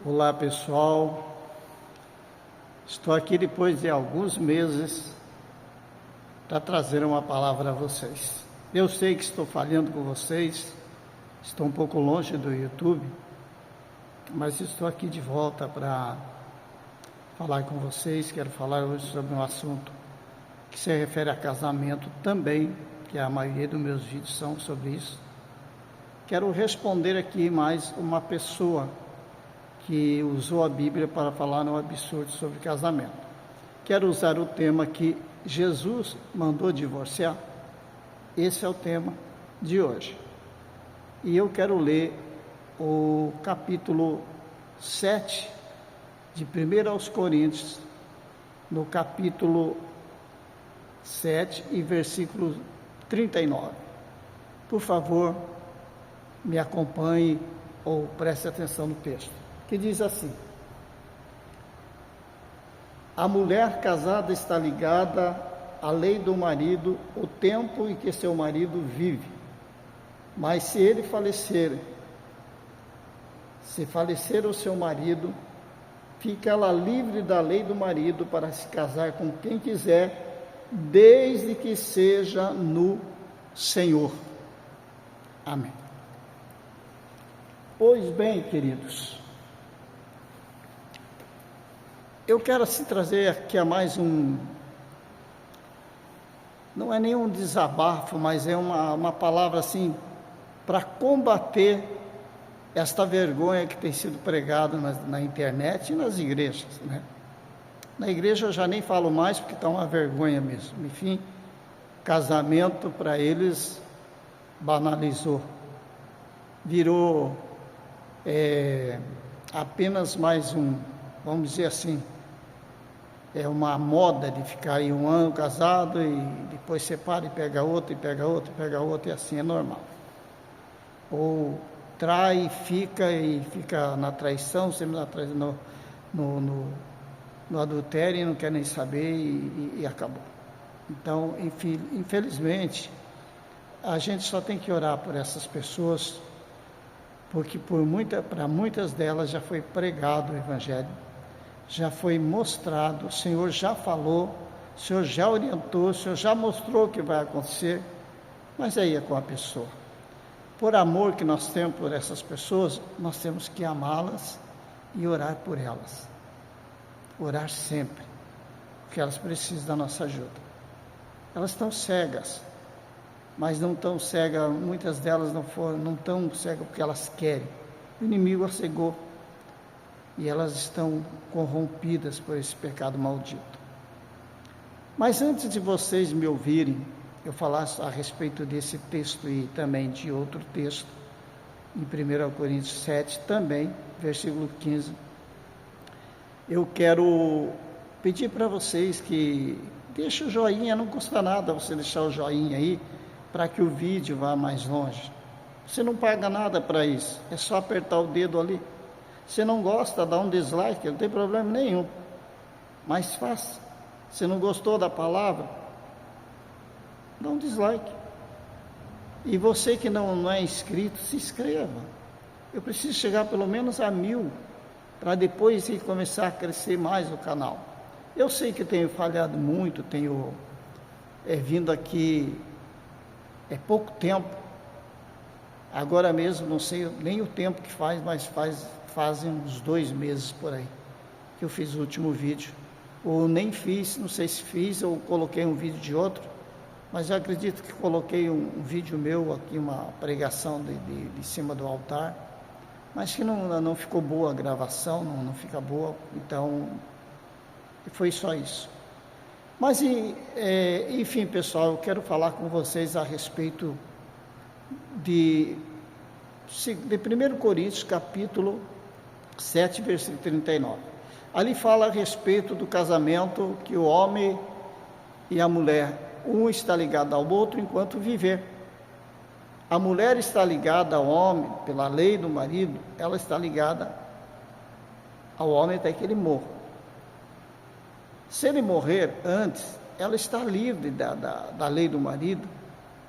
Olá pessoal, estou aqui depois de alguns meses para trazer uma palavra a vocês. Eu sei que estou falhando com vocês, estou um pouco longe do YouTube, mas estou aqui de volta para falar com vocês. Quero falar hoje sobre um assunto que se refere a casamento também, que a maioria dos meus vídeos são sobre isso. Quero responder aqui mais uma pessoa que usou a Bíblia para falar um absurdo sobre casamento. Quero usar o tema que Jesus mandou divorciar. Esse é o tema de hoje. E eu quero ler o capítulo 7 de 1 aos Coríntios, no capítulo 7 e versículo 39. Por favor, me acompanhe ou preste atenção no texto, que diz assim: a mulher casada está ligada à lei do marido o tempo em que seu marido vive, mas se ele falecer, o seu marido, fica ela livre da lei do marido para se casar com quem quiser, desde que seja no Senhor. Amém. Pois bem, queridos, eu quero trazer aqui a mais não é nenhum desabafo, mas é uma palavra assim, para combater esta vergonha que tem sido pregada na internet e nas igrejas, né? Na igreja eu já nem falo mais, porque está uma vergonha mesmo. Enfim, casamento para eles banalizou, virou apenas mais vamos dizer assim, é uma moda de ficar aí um ano casado e depois separa e pega outro, e pega outro, e pega outro, e assim é normal. Ou trai, fica na traição, sempre no adultério, e não quer nem saber e acabou. Então, infelizmente, a gente só tem que orar por essas pessoas, porque para muitas delas já foi pregado o Evangelho, já foi mostrado, o Senhor já falou, o Senhor já orientou, o Senhor já mostrou o que vai acontecer, mas aí é com a pessoa. Por amor que nós temos por essas pessoas, nós temos que amá-las e orar por elas. Orar sempre, porque elas precisam da nossa ajuda. Elas estão cegas, mas não estão cegas, muitas delas não estão cegas porque elas querem. O inimigo as cegou e elas estão corrompidas por esse pecado maldito. Mas antes de vocês me ouvirem eu falar a respeito desse texto e também de outro texto, em 1 Coríntios 7 também, versículo 15, eu quero pedir para vocês que deixem o joinha, não custa nada você deixar o joinha aí, para que o vídeo vá mais longe. Você não paga nada para isso, é só apertar o dedo ali. Se não gosta, dá um dislike, não tem problema nenhum, mas faça. Se não gostou da palavra, dá um dislike. E você que não é inscrito, se inscreva. Eu preciso chegar pelo menos a 1000, para depois começar a crescer mais o canal. Eu sei que tenho falhado muito, tenho vindo aqui pouco tempo, agora mesmo não sei nem o tempo que faz, mas fazem uns 2 meses por aí que eu fiz o último vídeo, ou nem fiz, não sei se fiz ou coloquei um vídeo de outro, mas eu acredito que coloquei um vídeo meu aqui, uma pregação de cima do altar, mas que não ficou boa a gravação, não fica boa, então foi só isso. Mas, enfim, pessoal, eu quero falar com vocês a respeito de 1 Coríntios, capítulo 7, versículo 39. Ali fala a respeito do casamento, que o homem e a mulher, um está ligado ao outro enquanto viver. A mulher está ligada ao homem, pela lei do marido, ela está ligada ao homem até que ele morra. Se ele morrer antes, ela está livre da lei do marido,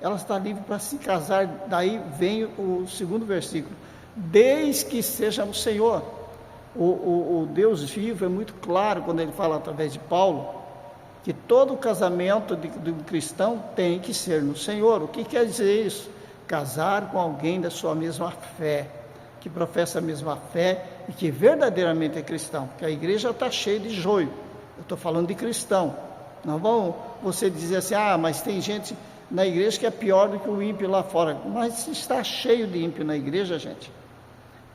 ela está livre para se casar. Daí vem o segundo versículo: desde que seja o Senhor. O Deus vivo é muito claro quando ele fala através de Paulo, que todo casamento de um cristão tem que ser no Senhor. O que quer dizer isso? Casar com alguém da sua mesma fé, que professa a mesma fé e que verdadeiramente é cristão, porque a igreja está cheia de joio. Eu estou falando de cristão. Não vão você dizer assim, mas tem gente na igreja que é pior do que o ímpio lá fora. Mas está cheio de ímpio na igreja, gente.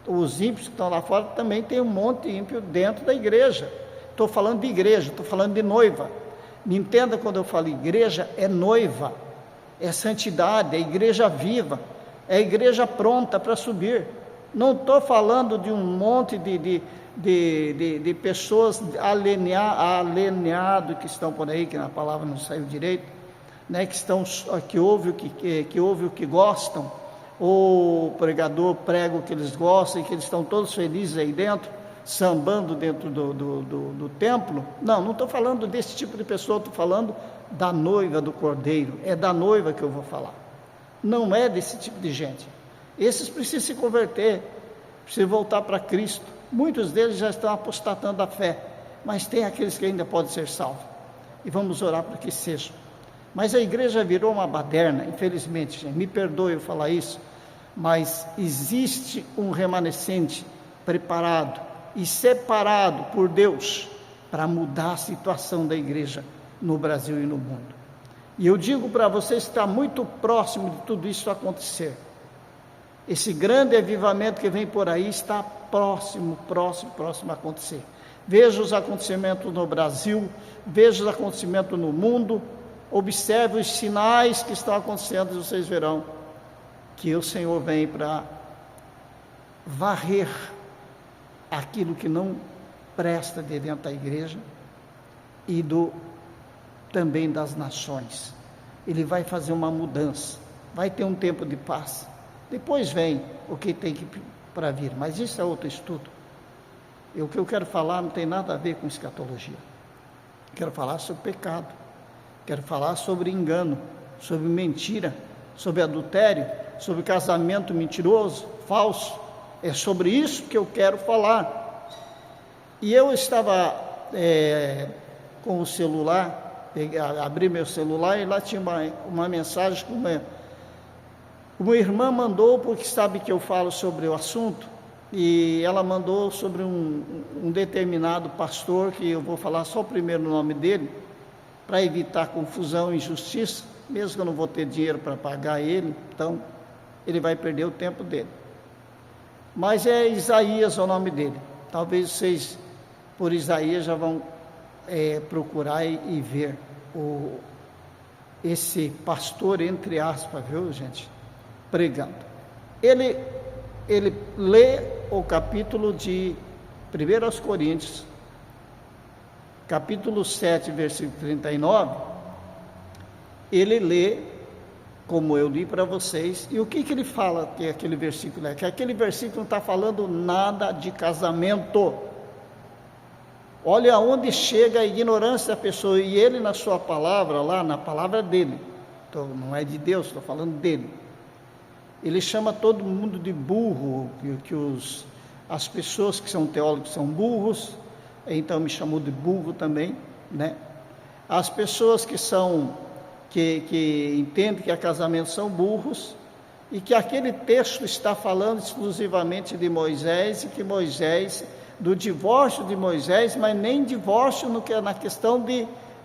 Os ímpios que estão lá fora também tem um monte de ímpio dentro da igreja. Estou falando de igreja, estou falando de noiva. Me entenda quando eu falo igreja, é noiva, é santidade, é igreja viva, é igreja pronta para subir. Não estou falando de um monte de pessoas alienadas que estão por aí, que na palavra não saiu direito, né, que ouvem o que gostam, ou o pregador prega o que eles gostam e que eles estão todos felizes aí dentro, sambando dentro do templo. Não estou falando desse tipo de pessoa, estou falando da noiva do Cordeiro. É da noiva que eu vou falar, não é desse tipo de gente. Esses precisam se converter, precisam voltar para Cristo. Muitos deles já estão apostatando da fé, mas tem aqueles que ainda podem ser salvos, e vamos orar para que sejam. Mas a igreja virou uma baderna, infelizmente, gente, me perdoe eu falar isso, mas existe um remanescente preparado e separado por Deus para mudar a situação da igreja no Brasil e no mundo. E eu digo para vocês que está muito próximo de tudo isso acontecer. Esse grande avivamento que vem por aí está próximo a acontecer. Veja os acontecimentos no Brasil, veja os acontecimentos no mundo, observe os sinais que estão acontecendo e vocês verão que o Senhor vem para varrer aquilo que não presta de dentro da igreja e também das nações. Ele vai fazer uma mudança, vai ter um tempo de paz. Depois vem o que tem para vir, mas isso é outro estudo. O que eu quero falar não tem nada a ver com escatologia. Quero falar sobre pecado, quero falar sobre engano, sobre mentira, sobre adultério, sobre casamento mentiroso, falso. É sobre isso que eu quero falar. E eu estava com o celular, abri meu celular e lá tinha uma mensagem que uma irmã mandou, porque sabe que eu falo sobre o assunto, e ela mandou sobre um determinado pastor, que eu vou falar só o primeiro nome dele, para evitar confusão e injustiça, mesmo que eu não vou ter dinheiro para pagar ele, então ele vai perder o tempo dele. Mas é Isaías o nome dele. Talvez vocês, por Isaías, já vão procurar e ver esse pastor, entre aspas, viu, gente, pregando. Ele lê o capítulo de 1 Coríntios, capítulo 7, versículo 39, ele lê, como eu li para vocês, e o que ele fala que aquele versículo é? Que aquele versículo não está falando nada de casamento. Olha aonde chega a ignorância da pessoa, e ele na sua palavra, lá na palavra dele, então, não é de Deus, estou falando dele, ele chama todo mundo de burro, que as pessoas que são teólogos são burros, então me chamou de burro também, né? As pessoas que entendem que casamento são burros, e que aquele texto está falando exclusivamente de Moisés, e que Moisés, do divórcio de Moisés, mas nem divórcio na questão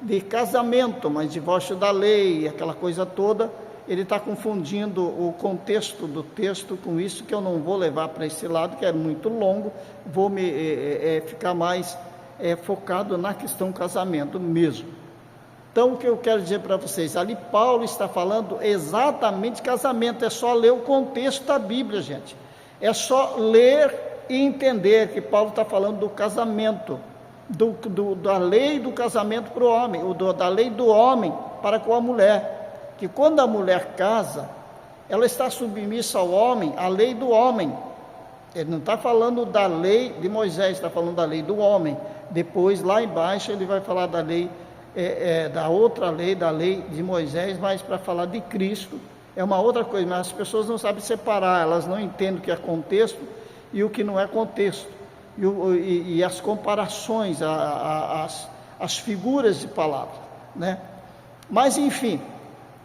de casamento, mas divórcio da lei, aquela coisa toda. Ele está confundindo o contexto do texto com isso, que eu não vou levar para esse lado, que é muito longo, vou ficar mais focado na questão casamento mesmo. Então, o que eu quero dizer para vocês, ali Paulo está falando exatamente de casamento, é só ler o contexto da Bíblia, gente, é só ler e entender que Paulo está falando do casamento, da lei do casamento para o homem, da lei do homem para com a mulher, que quando a mulher casa, ela está submissa ao homem, à lei do homem. Ele não está falando da lei de Moisés, está falando da lei do homem. Depois, lá embaixo, ele vai falar da lei, da outra lei, da lei de Moisés, mas para falar de Cristo, é uma outra coisa. Mas as pessoas não sabem separar, elas não entendem o que é contexto e o que não é contexto. e as comparações, as figuras de palavras, né? Mas enfim,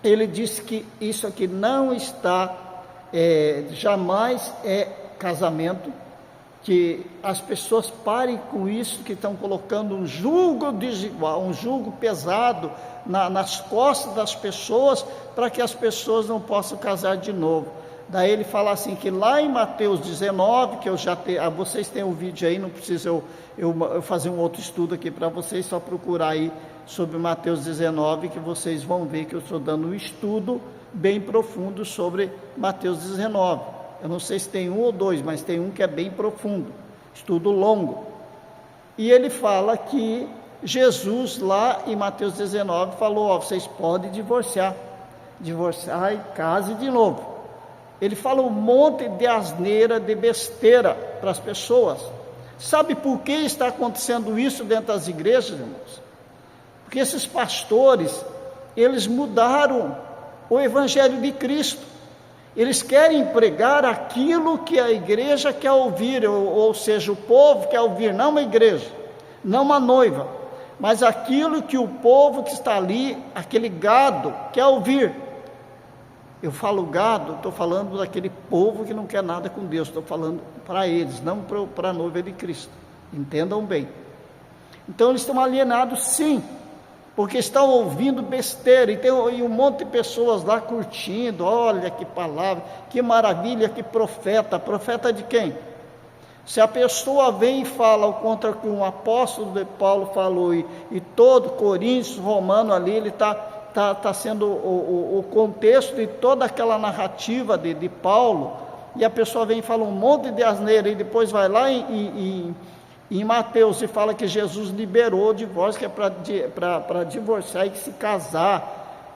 ele disse que isso aqui não está, jamais é casamento, que as pessoas parem com isso, que estão colocando um jugo desigual, um jugo pesado nas costas das pessoas, para que as pessoas não possam casar de novo. Daí ele fala assim, que lá em Mateus 19, que eu já tenho, vocês têm um vídeo aí, não precisa eu fazer um outro estudo aqui para vocês, só procurar aí sobre Mateus 19, que vocês vão ver que eu estou dando um estudo bem profundo sobre Mateus 19. Eu não sei se tem um ou dois, mas tem um que é bem profundo, estudo longo. E ele fala que Jesus lá em Mateus 19 falou, vocês podem divorciar e case de novo. Ele fala um monte de asneira, de besteira para as pessoas. Sabe por que está acontecendo isso dentro das igrejas, irmãos? Porque esses pastores, eles mudaram o evangelho de Cristo. Eles querem pregar aquilo que a igreja quer ouvir, ou seja, o povo quer ouvir, não uma igreja, não uma noiva, mas aquilo que o povo que está ali, aquele gado, quer ouvir. Eu falo gado, estou falando daquele povo que não quer nada com Deus, estou falando para eles, não para a noiva de Cristo, entendam bem. Então eles estão alienados sim, porque estão ouvindo besteira, e tem um monte de pessoas lá curtindo, olha que palavra, que maravilha, que profeta de quem? Se a pessoa vem e fala contra o que um apóstolo de Paulo falou, e todo Coríntios, Romano ali, ele está sendo o contexto de toda aquela narrativa de Paulo, e a pessoa vem e fala um monte de asneira, e depois vai lá em Mateus e fala que Jesus liberou o divórcio, que é para divorciar e se casar.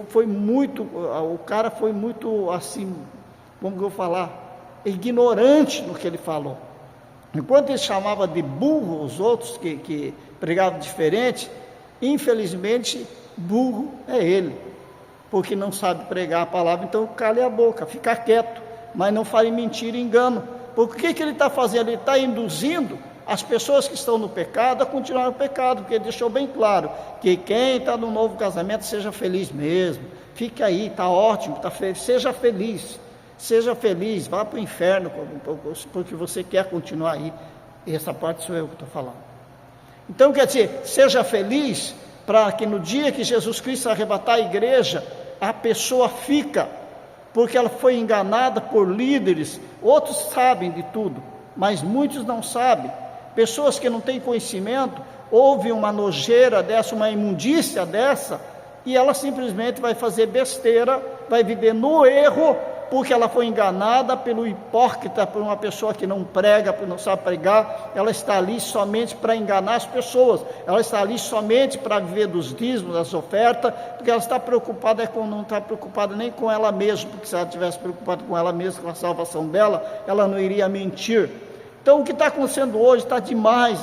Foi muito, o cara foi muito assim, como que eu vou falar, ignorante no que ele falou. Enquanto ele chamava de burro os outros que pregavam diferente, infelizmente burro é ele, porque não sabe pregar a palavra. Então cale a boca, fica quieto, mas não fale mentira e engano. Porque o que ele está fazendo? Ele está induzindo as pessoas que estão no pecado a continuar no pecado, porque ele deixou bem claro que quem está no novo casamento seja feliz mesmo, fique aí, está ótimo, seja feliz, vá para o inferno, porque você quer continuar aí. Essa parte sou eu que estou falando. Então quer dizer, seja feliz, para que no dia que Jesus Cristo arrebatar a igreja, a pessoa fica, porque ela foi enganada por líderes. Outros sabem de tudo, mas muitos não sabem. Pessoas que não têm conhecimento, ouvem uma nojeira dessa, uma imundícia dessa, e ela simplesmente vai fazer besteira, vai viver no erro, porque ela foi enganada pelo hipócrita, por uma pessoa que não prega, não sabe pregar. Ela está ali somente para enganar as pessoas, ela está ali somente para viver dos dízimos, das ofertas, porque ela está preocupada, não está preocupada nem com ela mesma, porque se ela estivesse preocupada com ela mesma, com a salvação dela, ela não iria mentir. Então o que está acontecendo hoje está demais.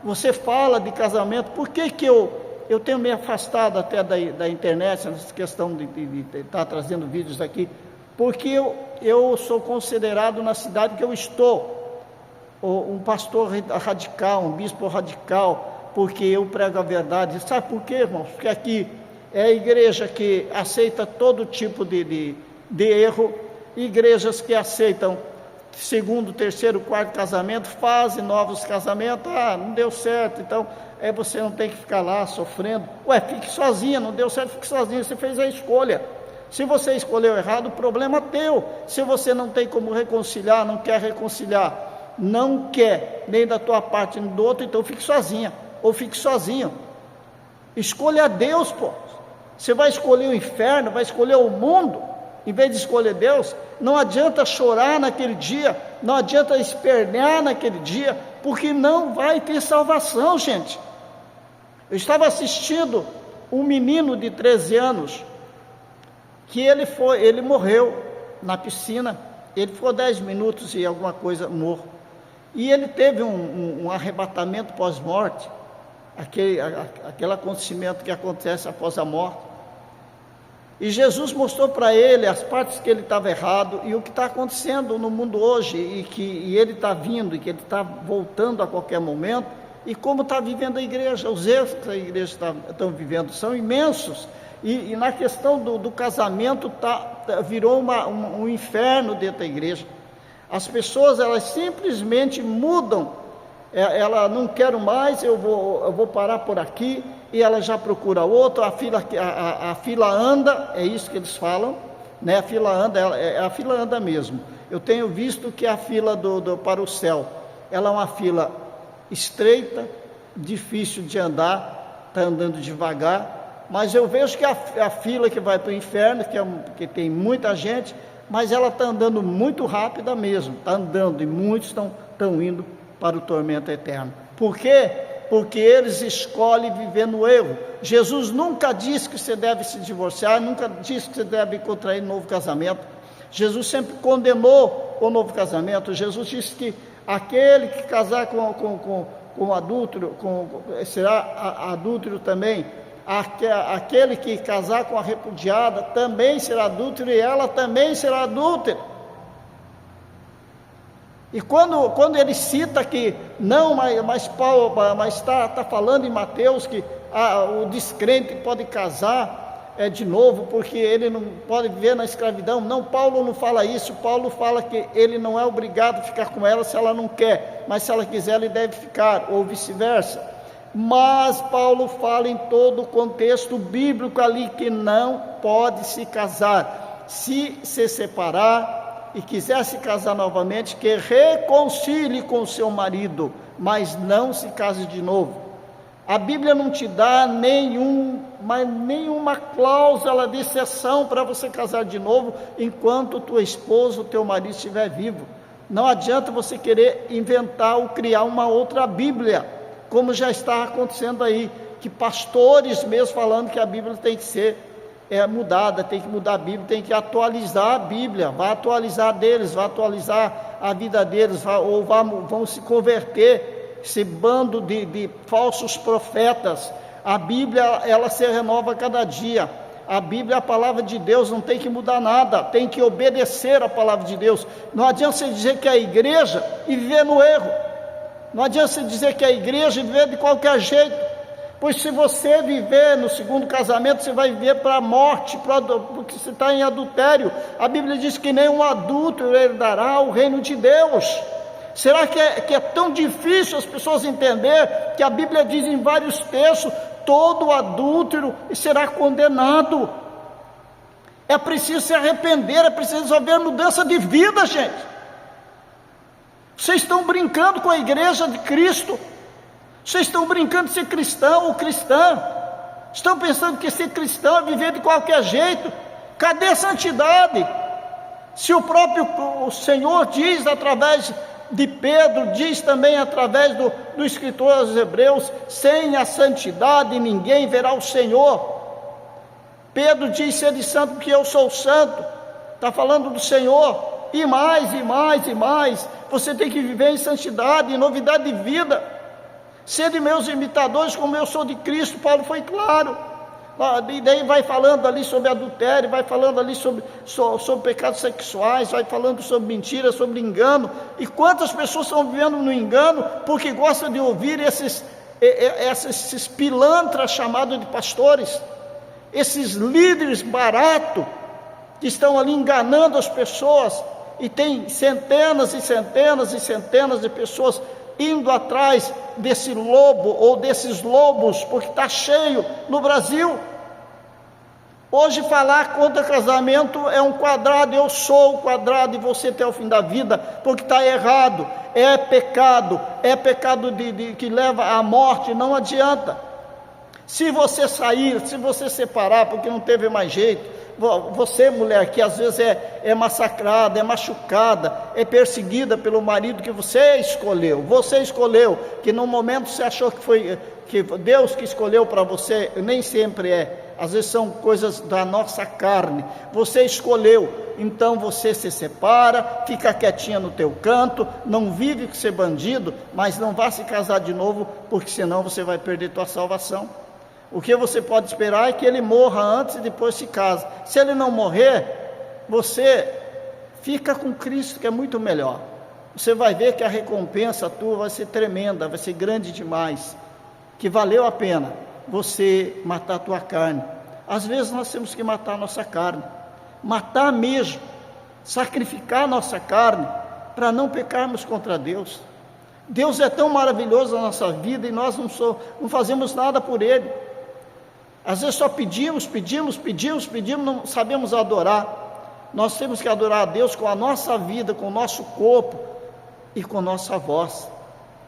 Você fala de casamento, por que eu tenho me afastado até da internet, nessa questão de estar trazendo vídeos aqui, porque eu sou considerado na cidade que eu estou, um pastor radical, um bispo radical, porque eu prego a verdade. Sabe por quê, irmãos? Porque aqui é a igreja que aceita todo tipo de erro, igrejas que aceitam segundo, terceiro, quarto casamento, fazem novos casamentos. Não deu certo, então você não tem que ficar lá sofrendo. Fique sozinha, não deu certo, fique sozinha, você fez a escolha. Se você escolheu errado, o problema é teu. Se você não tem como reconciliar, não quer reconciliar, não quer nem da tua parte nem do outro, então fique sozinha, ou fique sozinho. Escolha Deus, pô. Você vai escolher o inferno, vai escolher o mundo, em vez de escolher Deus. Não adianta chorar naquele dia, não adianta espernear naquele dia, porque não vai ter salvação, gente. Eu estava assistindo um menino de 13 anos, que ele morreu na piscina, ele ficou 10 minutos e alguma coisa morto, e ele teve um arrebatamento pós-morte, aquele acontecimento que acontece após a morte, E Jesus mostrou para ele as partes que ele estava errado e o que está acontecendo no mundo hoje, e ele está vindo, e que ele está voltando a qualquer momento, e como está vivendo a igreja. Os erros que a igreja estão vivendo são imensos, e na questão do casamento virou um inferno dentro da igreja. As pessoas, elas simplesmente mudam, ela não quero mais, eu vou parar por aqui, e ela já procura outro. A fila anda, é isso que eles falam, né? A fila anda, a fila anda mesmo. Eu tenho visto que a fila para o céu, ela é uma fila estreita, difícil de andar, está andando devagar, mas eu vejo que a fila que vai para o inferno, que tem muita gente, mas ela está andando muito rápida mesmo, está andando, e muitos estão indo para o tormento eterno. Por quê? Porque eles escolhem viver no erro. Jesus nunca disse que você deve se divorciar, nunca disse que você deve contrair novo casamento. Jesus sempre condenou o novo casamento. Jesus disse que aquele que casar com adúltero, será adúltero também. Aquele que casar com a repudiada também será adúltero, e ela também será adúltera. E quando ele cita que não, mas Paulo está falando em Mateus que o descrente pode casar de novo, porque ele não pode viver na escravidão. Não, Paulo não fala isso. Paulo fala que ele não é obrigado a ficar com ela se ela não quer, mas se ela quiser, ele deve ficar, ou vice-versa. Mas Paulo fala em todo o contexto bíblico ali que não pode se casar. Se separar e quiser se casar novamente, que reconcilie com o seu marido, mas não se case de novo. A Bíblia não te dá nenhuma cláusula de exceção para você casar de novo enquanto tua esposa, o teu marido estiver vivo. Não adianta você querer inventar ou criar uma outra Bíblia, como já está acontecendo aí, que pastores mesmo falando que a Bíblia tem que ser mudada, tem que mudar a Bíblia, tem que atualizar a Bíblia, vai atualizar deles, vai atualizar a vida deles, vão se converter, esse bando de falsos profetas. A Bíblia, ela se renova a cada dia. A Bíblia é a palavra de Deus, não tem que mudar nada, tem que obedecer a palavra de Deus. Não adianta você dizer que é a igreja e viver no erro, não adianta você dizer que é a igreja e viver de qualquer jeito. Pois se você viver no segundo casamento, você vai viver para a morte, porque você está em adultério. A Bíblia diz que nenhum adúltero herdará o reino de Deus. Será que é tão difícil as pessoas entender que a Bíblia diz em vários textos, todo adúltero será condenado? É preciso se arrepender, é preciso haver mudança de vida, gente. Vocês estão brincando com a igreja de Cristo. Vocês estão brincando de ser cristão ou cristã. Estão pensando que ser cristão é viver de qualquer jeito. Cadê a santidade? Se o próprio Senhor diz através de Pedro, diz também através do escritor aos Hebreus, sem a santidade ninguém verá o Senhor. Pedro diz: sede santo porque eu sou santo. Está falando do Senhor. E mais, e mais, e mais. Você tem que viver em santidade, em novidade de vida. Sede meus imitadores como eu sou de Cristo. Paulo foi claro. E daí vai falando ali sobre adultério, vai falando ali sobre pecados sexuais, vai falando sobre mentira, sobre engano. E quantas pessoas estão vivendo no engano porque gostam de ouvir esses pilantras chamados de pastores, esses líderes baratos que estão ali enganando as pessoas, e tem centenas e centenas e centenas de pessoas indo atrás desse lobo ou desses lobos, porque está cheio no Brasil. Hoje falar contra casamento é um quadrado, eu sou o quadrado e você até o fim da vida, porque está errado, é pecado que leva à morte, não adianta. Se você sair, se você separar, porque não teve mais jeito, você mulher que às vezes é massacrada, é machucada, é perseguida pelo marido que você escolheu, que no momento você achou que foi que Deus que escolheu para você, nem sempre é, às vezes são coisas da nossa carne, você escolheu, então você se separa, fica quietinha no teu canto, não vive com ser bandido, mas não vá se casar de novo, porque senão você vai perder tua salvação. O que você pode esperar é que ele morra antes e depois se casa. Se ele não morrer, você fica com Cristo, que é muito melhor. Você vai ver que a recompensa tua vai ser tremenda, vai ser grande demais, que valeu a pena você matar a tua carne. Às vezes nós temos que matar a nossa carne, matar mesmo, sacrificar a nossa carne, para não pecarmos contra Deus. Deus é tão maravilhoso na nossa vida e nós não fazemos nada por Ele. Às vezes só pedimos, não sabemos adorar. Nós temos que adorar a Deus com a nossa vida, com o nosso corpo e com a nossa voz.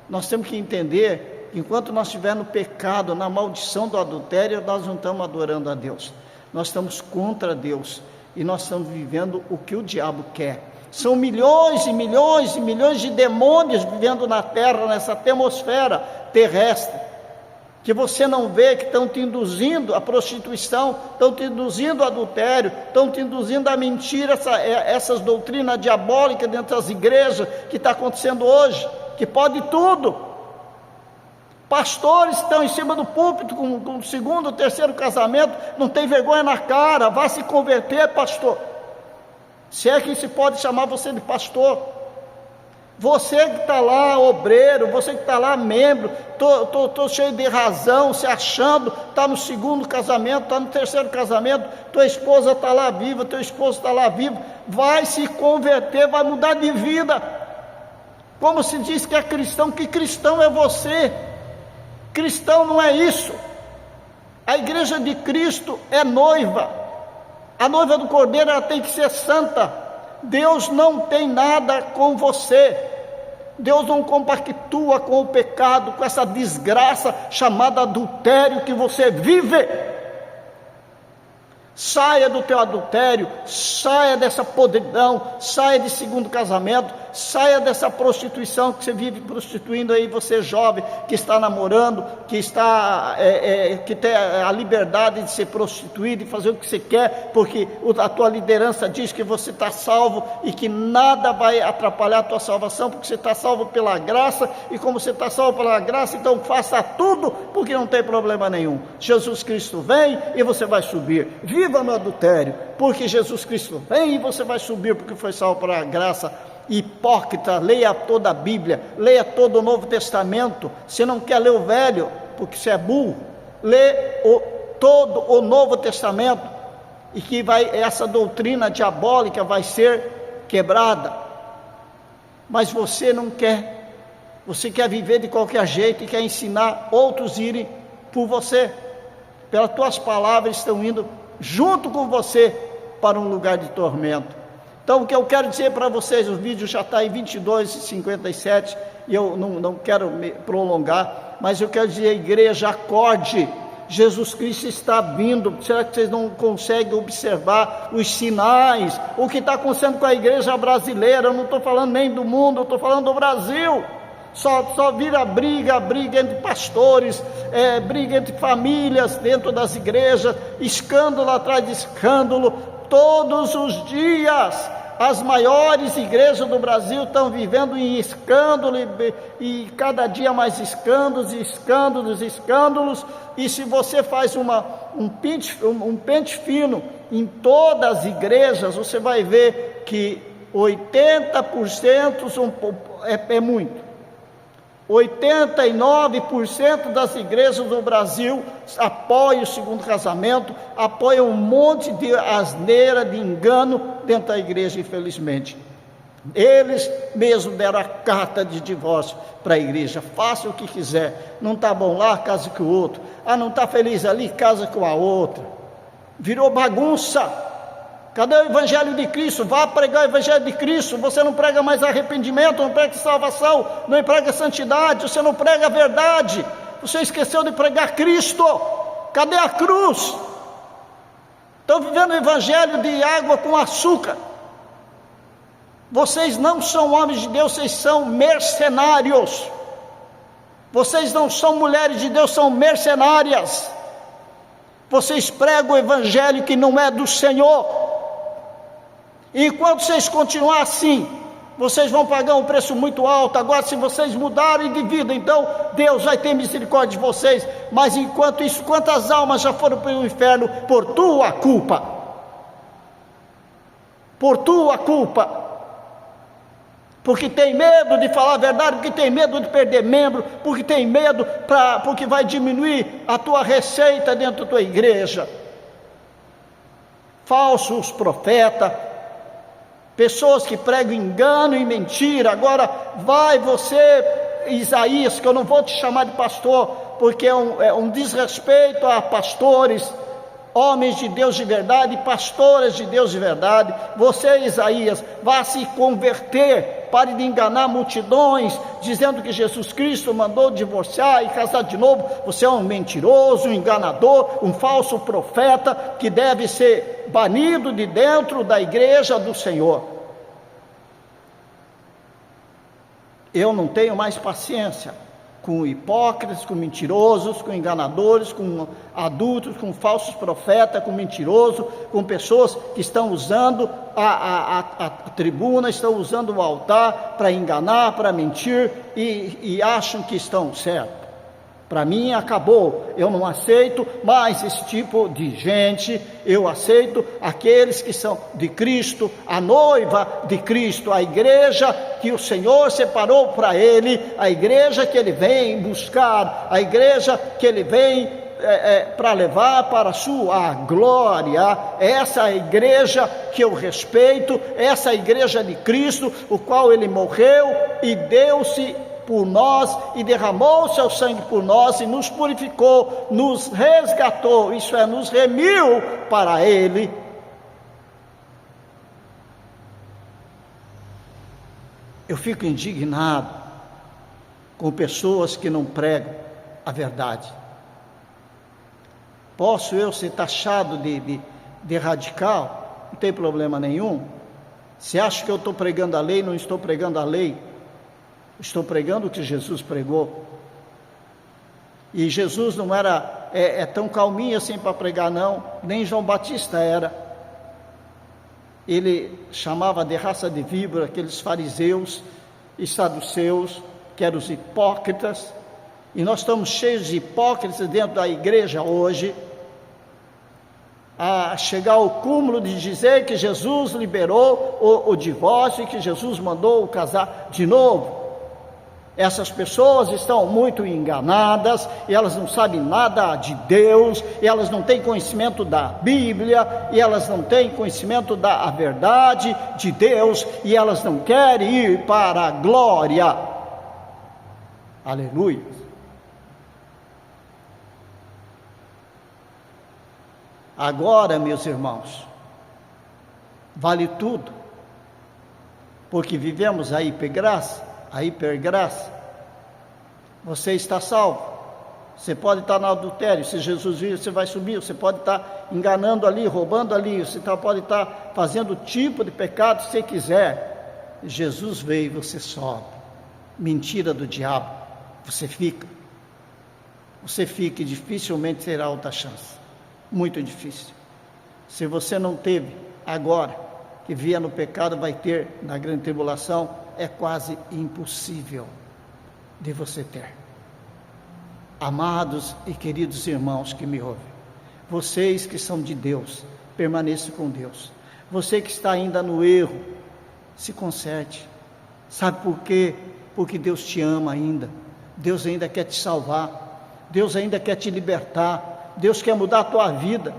Nós temos que entender que enquanto nós estivermos no pecado, na maldição do adultério, nós não estamos adorando a Deus. Nós estamos contra Deus e nós estamos vivendo o que o diabo quer. São milhões e milhões e milhões de demônios vivendo na terra, nessa atmosfera terrestre, que você não vê, que estão te induzindo à prostituição, estão te induzindo ao adultério, estão te induzindo à mentira, essas doutrinas diabólicas dentro das igrejas, que está acontecendo hoje, que pode tudo. Pastores estão em cima do púlpito com o segundo, terceiro casamento, não tem vergonha na cara, vá se converter, pastor. Se é que se pode chamar você de pastor. Você que está lá, obreiro, você que está lá, membro, estou cheio de razão, se achando, está no segundo casamento, está no terceiro casamento, tua esposa está lá viva, teu esposo está lá vivo, vai se converter, vai mudar de vida. Como se diz que é cristão, que cristão é você? Cristão não é isso. A igreja de Cristo é noiva. A noiva do Cordeiro, ela tem que ser santa. Deus não tem nada com você. Deus não compactua com o pecado, com essa desgraça chamada adultério que você vive. Saia do teu adultério, saia dessa podridão, saia de segundo casamento, saia dessa prostituição que você vive prostituindo aí, você jovem que está namorando, que tem a liberdade de ser prostituído e fazer o que você quer, porque a tua liderança diz que você está salvo e que nada vai atrapalhar a tua salvação, porque você está salvo pela graça, e como você está salvo pela graça, então faça tudo, porque não tem problema nenhum. Jesus Cristo vem e você vai subir. Viva no adultério, porque Jesus Cristo vem e você vai subir, porque foi salvo pela graça. Hipócrita, leia toda a Bíblia, leia todo o Novo Testamento. Se não quer ler o Velho, porque você é burro, lê todo o Novo Testamento, e que essa doutrina diabólica vai ser quebrada. Mas você não quer, você quer viver de qualquer jeito e quer ensinar outros a irem por você, pelas tuas palavras estão indo junto com você para um lugar de tormento. Então o que eu quero dizer para vocês, o vídeo já está em 22:57 e eu não quero me prolongar, mas eu quero dizer, igreja, acorde, Jesus Cristo está vindo. Será que vocês não conseguem observar os sinais? O que está acontecendo com a igreja brasileira? Eu não estou falando nem do mundo, eu estou falando do Brasil. Só vira briga entre pastores, briga entre famílias dentro das igrejas, escândalo atrás de escândalo. Todos os dias, as maiores igrejas do Brasil estão vivendo em escândalo, e cada dia mais escândalos, e se você faz um pente fino em todas as igrejas, você vai ver que 80% é muito. 89% das igrejas do Brasil apoiam o segundo casamento, apoiam um monte de asneira, de engano dentro da igreja, infelizmente. Eles mesmos deram a carta de divórcio para a igreja. Faça o que quiser, não está bom lá, casa com o outro. Não está feliz ali, casa com a outra. Virou bagunça. Cadê o evangelho de Cristo? Vá pregar o evangelho de Cristo. Você não prega mais arrependimento, não prega salvação, não prega santidade, você não prega a verdade. Você esqueceu de pregar Cristo. Cadê a cruz? Estão vivendo o evangelho de água com açúcar. Vocês não são homens de Deus, vocês são mercenários. Vocês não são mulheres de Deus, são mercenárias. Vocês pregam o evangelho que não é do Senhor. Enquanto vocês continuarem assim, vocês vão pagar um preço muito alto. Agora, se vocês mudarem de vida, então Deus vai ter misericórdia de vocês. Mas enquanto isso, quantas almas já foram para o inferno por tua culpa? Por tua culpa. Porque tem medo de falar a verdade, porque tem medo de perder membro, porque tem medo, porque vai diminuir a tua receita dentro da tua igreja. Falsos profetas, pessoas que pregam engano e mentira. Agora vai você, Isaías, que eu não vou te chamar de pastor, porque é um desrespeito a pastores, homens de Deus de verdade, pastoras de Deus de verdade. Você, Isaías, vá se converter, pare de enganar multidões, dizendo que Jesus Cristo mandou divorciar e casar de novo. Você é um mentiroso, um enganador, um falso profeta, que deve ser banido de dentro da igreja do Senhor. Eu não tenho mais paciência com hipócritas, com mentirosos, com enganadores, com adultos, com falsos profetas, com mentirosos, com pessoas que estão usando a tribuna, estão usando o altar para enganar, para mentir e acham que estão certos. Para mim acabou, eu não aceito mais esse tipo de gente. Eu aceito aqueles que são de Cristo, a noiva de Cristo, a igreja que o Senhor separou para Ele, a igreja que Ele vem buscar, a igreja que Ele vem para levar para a sua glória. Essa igreja que eu respeito, essa igreja de Cristo, o qual Ele morreu e deu-se por nós e derramou o seu sangue por nós e nos purificou, nos resgatou, isso é, nos remiu para Ele. Eu fico indignado com pessoas que não pregam a verdade. Posso eu ser taxado de radical? Não tem problema nenhum. Se acha que eu estou pregando a lei, não estou pregando a lei. Estou pregando o que Jesus pregou. E Jesus não era tão calminho assim para pregar, não. Nem João Batista era. Ele chamava de raça de víbora aqueles fariseus e saduceus, que eram os hipócritas. E nós estamos cheios de hipócritas dentro da igreja hoje, a chegar ao cúmulo de dizer que Jesus liberou o divórcio e que Jesus mandou casar de novo. Essas pessoas estão muito enganadas, e elas não sabem nada de Deus, e elas não têm conhecimento da Bíblia, e elas não têm conhecimento da verdade de Deus, e elas não querem ir para a glória. Aleluia. Agora, meus irmãos, vale tudo, porque vivemos a hipergraça. A hipergraça, você está salvo. Você pode estar no adultério, se Jesus vir, você vai subir. Você pode estar enganando ali, roubando ali, você pode estar fazendo o tipo de pecado que você quiser. Jesus veio e você sobe. Mentira do diabo, você fica e dificilmente terá outra chance, muito difícil. Se você não teve agora, que via no pecado, vai ter na grande tribulação. É quase impossível de você ter. Amados e queridos irmãos que me ouvem, vocês que são de Deus, permaneçam com Deus. Você que está ainda no erro, se conserte. Sabe por quê? Porque Deus te ama ainda. Deus ainda quer te salvar. Deus ainda quer te libertar. Deus quer mudar a tua vida.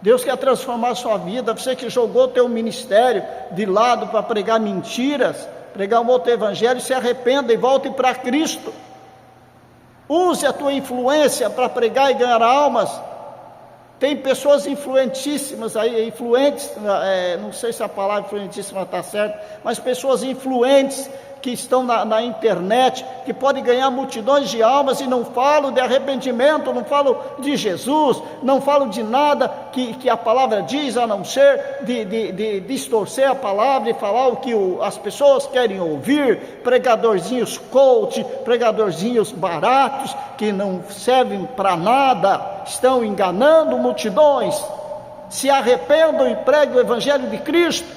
Deus quer transformar a sua vida. Você que jogou o teu ministério de lado para pregar mentiras, pregar um outro evangelho, se arrependa e volte para Cristo. Use a tua influência para pregar e ganhar almas. Tem pessoas influentíssimas aí, influentes, não sei se a palavra influentíssima está certa, mas pessoas influentes que estão na internet, que podem ganhar multidões de almas, e não falo de arrependimento, não falo de Jesus, não falo de nada que a palavra diz, a não ser de distorcer a palavra e falar o que as pessoas querem ouvir. Pregadorzinhos coach, pregadorzinhos baratos, que não servem para nada, estão enganando multidões. Se arrependam e preguem o evangelho de Cristo.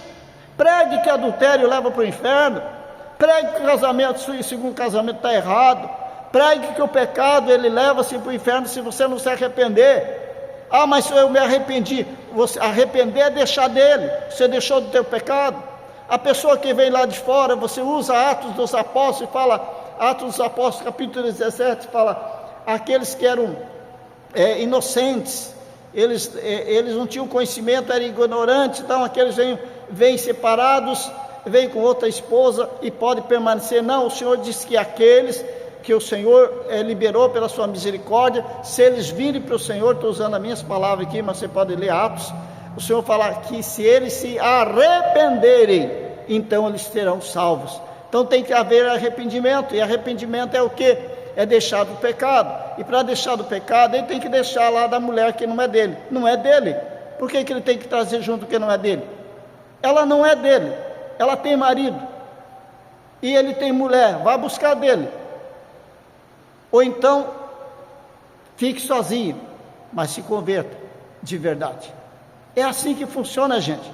Pregue que adultério leva para o inferno. Pregue que o casamento, segundo casamento, está errado. Pregue que o pecado, ele leva-se para o inferno se você não se arrepender. Ah, mas eu me arrependi. Você, arrepender é deixar dele. Você deixou do teu pecado. A pessoa que vem lá de fora, você usa Atos dos Apóstolos e fala, Atos dos Apóstolos, capítulo 17, fala, aqueles que eram inocentes, eles não tinham conhecimento, eram ignorantes, então aqueles vêm separados, vêm com outra esposa e podem permanecer. Não, o Senhor disse que aqueles que o Senhor liberou pela sua misericórdia, se eles virem para o Senhor, estou usando as minhas palavras aqui, mas você pode ler Atos, o Senhor fala que se eles se arrependerem, então eles serão salvos. Então tem que haver arrependimento, e arrependimento é o quê? É deixar do pecado, e para deixar do pecado, ele tem que deixar lá da mulher que não é dele. Não é dele, por que ele tem que trazer junto o que não é dele? Ela não é dele, ela tem marido, e ele tem mulher, vai buscar dele. Ou então, fique sozinho, mas se converta de verdade. É assim que funciona, gente.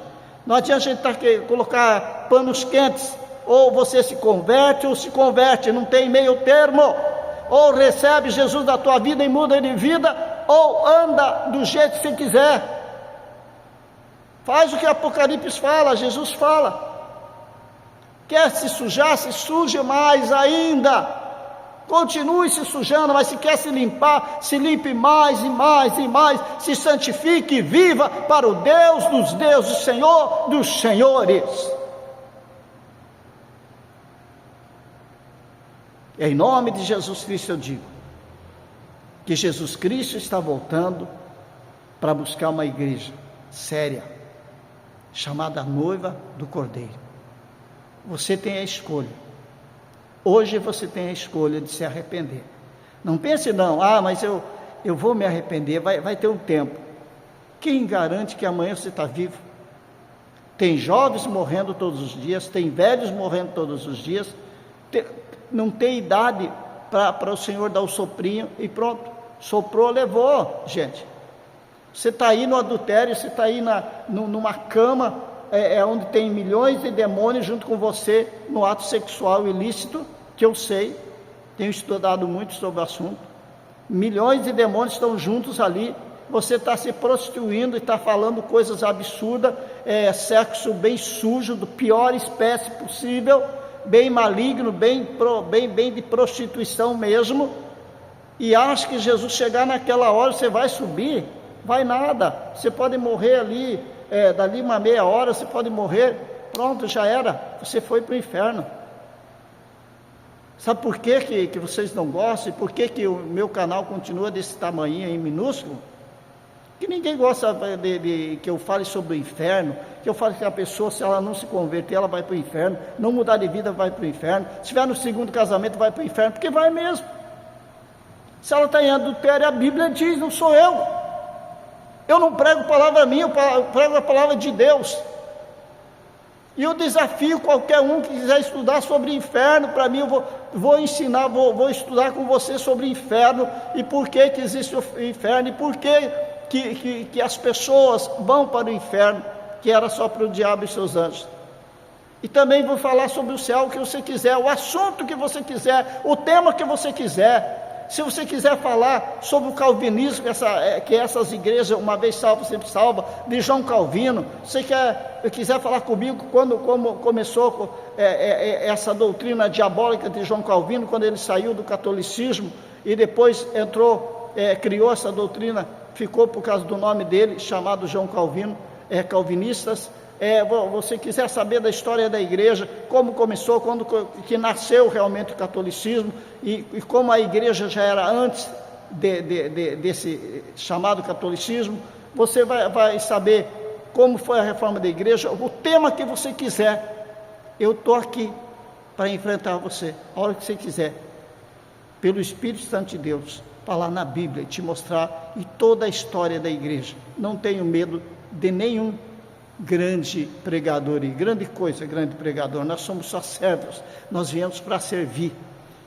Não adianta a gente colocar panos quentes, ou você se converte ou se converte, não tem meio termo. Ou recebe Jesus da tua vida e muda de vida, ou anda do jeito que você quiser. Faz o que Apocalipse fala, Jesus fala. Quer se sujar, se suje mais ainda. Continue se sujando, mas se quer se limpar, se limpe mais e mais e mais, se santifique e viva para o Deus dos deuses, Senhor dos senhores. Em nome de Jesus Cristo eu digo, que Jesus Cristo está voltando para buscar uma igreja séria, chamada noiva do Cordeiro. Você tem a escolha. Hoje você tem a escolha de se arrepender. Não pense não, mas eu vou me arrepender, vai ter um tempo. Quem garante que amanhã você está vivo? Tem jovens morrendo todos os dias, tem velhos morrendo todos os dias, não tem idade para o Senhor dar o soprinho e pronto, soprou, levou, gente. Você está aí no adultério, você está aí numa cama, onde tem milhões de demônios junto com você, no ato sexual ilícito, que eu sei, tenho estudado muito sobre o assunto. Milhões de demônios estão juntos ali, você está se prostituindo e está falando coisas absurdas, sexo bem sujo, do pior espécie possível, bem maligno, bem de prostituição mesmo, e acha que Jesus chegar naquela hora, você vai subir? Vai nada, você pode morrer ali, dali uma meia hora, você pode morrer, pronto, já era, você foi para o inferno. Sabe por que vocês não gostam, e por que o meu canal continua desse tamanho aí, minúsculo? Que ninguém gosta que eu fale sobre o inferno, que eu fale que a pessoa, se ela não se converter, ela vai para o inferno, não mudar de vida, vai para o inferno, se estiver no segundo casamento, vai para o inferno, porque vai mesmo. Se ela está em adultério, a Bíblia diz, não sou eu não prego palavra minha, eu prego a palavra de Deus. E eu desafio qualquer um que quiser estudar sobre inferno, para mim eu vou ensinar, vou estudar com você sobre inferno, e por que existe o inferno, e por que as pessoas vão para o inferno, que era só para o diabo e seus anjos. E também vou falar sobre o céu, o que você quiser, o assunto que você quiser, o tema que você quiser. Se você quiser falar sobre o calvinismo, que essas igrejas, uma vez salva, sempre salva, de João Calvino, se você quiser falar comigo como começou essa doutrina diabólica de João Calvino, quando ele saiu do catolicismo e depois criou essa doutrina, ficou por causa do nome dele, chamado João Calvino, calvinistas. Você quiser saber da história da igreja, como começou, quando que nasceu realmente o catolicismo, e como a igreja já era antes desse chamado catolicismo, você vai saber como foi a reforma da igreja, o tema que você quiser, eu estou aqui para enfrentar você, a hora que você quiser, pelo Espírito Santo de Deus, falar na Bíblia e te mostrar e toda a história da igreja. Não tenho medo de nenhum grande pregador, e grande pregador, nós somos só servos, nós viemos para servir,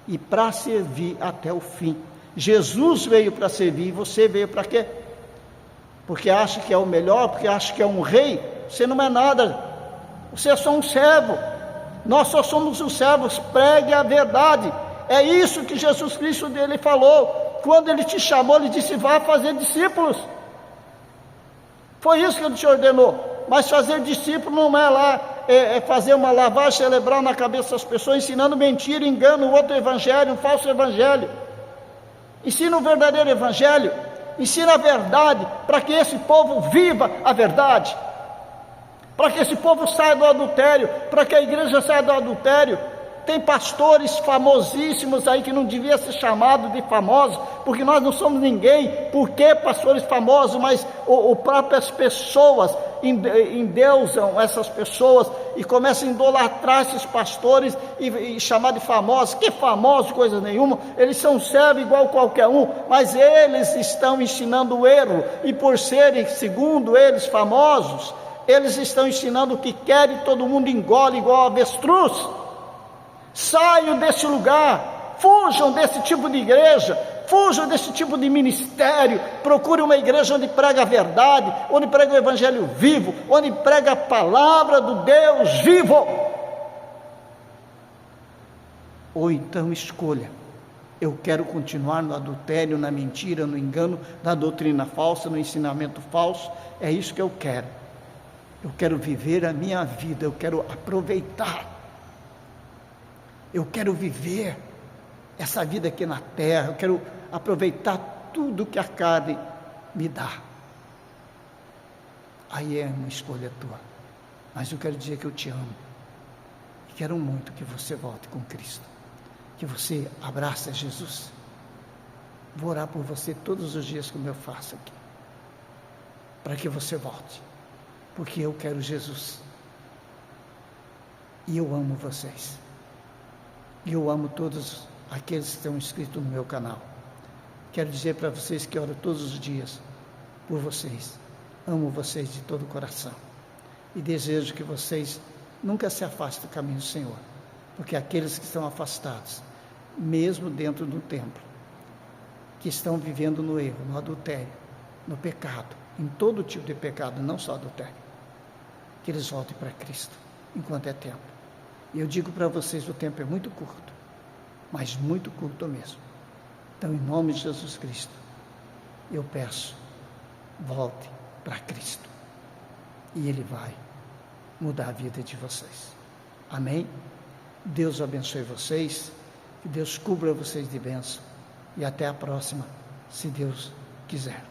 e para servir até o fim. Jesus veio para servir, e você veio para quê? Porque acha que é o melhor, porque acha que é um rei? Você não é nada, Você é só um servo. Nós só somos os servos. Pregue a verdade. É isso que Jesus Cristo dele falou. Quando ele te chamou, ele disse: vá fazer discípulos. Foi isso que ele te ordenou. Mas fazer discípulo não é lá fazer uma lavagem cerebral na cabeça das pessoas, ensinando mentira, engano, outro evangelho, um falso evangelho. Ensina o verdadeiro evangelho. Ensina a verdade, para que esse povo viva a verdade, para que esse povo saia do adultério, para que a igreja saia do adultério. Tem pastores famosíssimos aí que não devia ser chamado de famosos, porque nós não somos ninguém. Por que pastores famosos? Mas próprias pessoas endeusam essas pessoas e começam a idolatrar esses pastores e chamar de famosos. Que famosos, coisa nenhuma. Eles são servos igual qualquer um, mas eles estão ensinando o erro, e por serem, segundo eles, famosos, eles estão ensinando o que querem, todo mundo engole igual avestruz. Saiam desse lugar, fujam desse tipo de igreja, fujam desse tipo de ministério. Procure uma igreja onde prega a verdade, onde prega o evangelho vivo, onde prega a palavra do Deus vivo. Ou então escolha: eu quero continuar no adultério, na mentira, no engano, na doutrina falsa, no ensinamento falso. É isso que eu quero. Eu quero viver a minha vida, eu quero aproveitar. Eu quero viver essa vida aqui na terra, eu quero aproveitar tudo que a carne me dá. Aí é uma escolha tua, mas eu quero dizer que eu te amo, e quero muito que você volte com Cristo, que você abrace Jesus. Vou orar por você todos os dias, como eu faço aqui, para que você volte, porque eu quero Jesus, e eu amo vocês. E eu amo todos aqueles que estão inscritos no meu canal. Quero dizer para vocês que oro todos os dias por vocês. Amo vocês de todo o coração. E desejo que vocês nunca se afastem do caminho do Senhor. Porque aqueles que estão afastados, mesmo dentro do templo, que estão vivendo no erro, no adultério, no pecado, em todo tipo de pecado, não só adultério, que eles voltem para Cristo, enquanto é tempo. E eu digo para vocês, o tempo é muito curto, mas muito curto mesmo. Então, em nome de Jesus Cristo, eu peço: volte para Cristo, e Ele vai mudar a vida de vocês. Amém? Deus abençoe vocês, que Deus cubra vocês de bênção, e até a próxima, se Deus quiser.